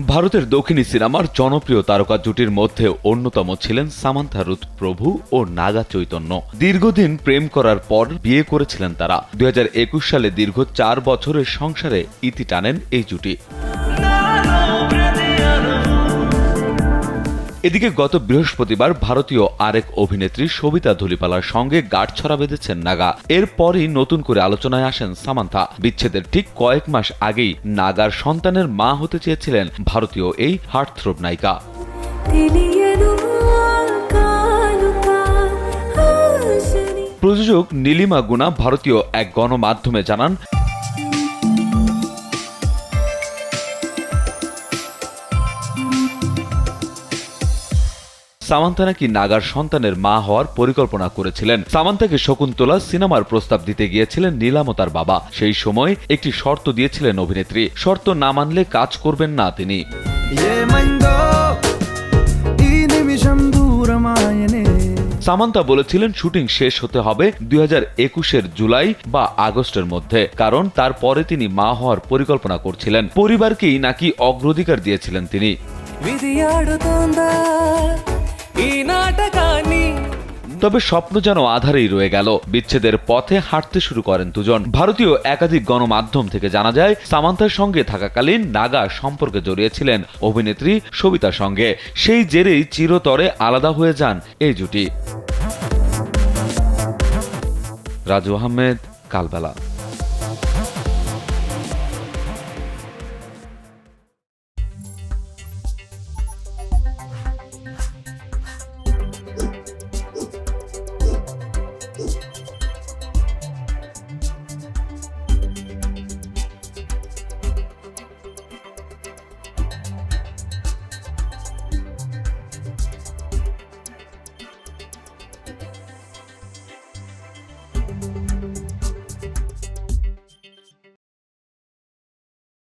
ভারতের দক্ষিণী সিনেমার জনপ্রিয় তারকা জুটির মধ্যে অন্যতম ছিলেন সামান্থা রুথ প্রভু ও নাগা চৈতন্য। দীর্ঘদিন প্রেম করার পর বিয়ে করেছিলেন তারা। 2021 সালে দীর্ঘ 4 বছরের সংসারে ইতি টানেন এই জুটি। এদিকে গত বৃহস্পতিবার ভারতীয় আরেক অভিনেত্রী সবিতা ধুলিপালার সঙ্গে গাঁটছড়া বেঁধেছেন নাগা। এরপরই নতুন করে আলোচনায় আসেন সামান্থা। বিচ্ছেদের ঠিক কয়েক মাস আগেই নাগার সন্তানের মা হতে চেয়েছিলেন ভারতীয় এই হার্টথ্রোব নায়িকা। প্রযোজক নীলিমা গুনা ভারতীয় এক গণমাধ্যমে জানান, সামান্থা নাকি নাগার সন্তানের মা হওয়ার পরিকল্পনা করেছিলেন। সামান্থাকে শকুন্তলা সিনেমার প্রস্তাব দিতে গিয়েছিলেন নীলাম ও তার বাবা। সেই সময় একটি শর্ত দিয়েছিলেন অভিনেত্রী, শর্ত না মানলে কাজ করবেন না তিনি। সামান্থা বলেছিলেন শুটিং শেষ হতে হবে 2021-এর জুলাই বা আগস্টের মধ্যে, কারণ তারপরে তিনি মা হওয়ার পরিকল্পনা করছিলেন। পরিবারকেই নাকি অগ্রাধিকার দিয়েছিলেন তিনি। তবে স্বপ্ন যেন আধারেই রয়ে গেল। বিচ্ছেদের পথে হাঁটতে শুরু করেন দুজন। ভারতীয় একাধিক গণমাধ্যম থেকে জানা যায়, সামান্থার সঙ্গে থাকাকালীন নাগা সম্পর্কে জড়িয়েছিলেন অভিনেত্রী সবিতার সঙ্গে। সেই জেরেই চিরতরে আলাদা হয়ে যান এই জুটি। রাজু আহমেদ, কালবেলা।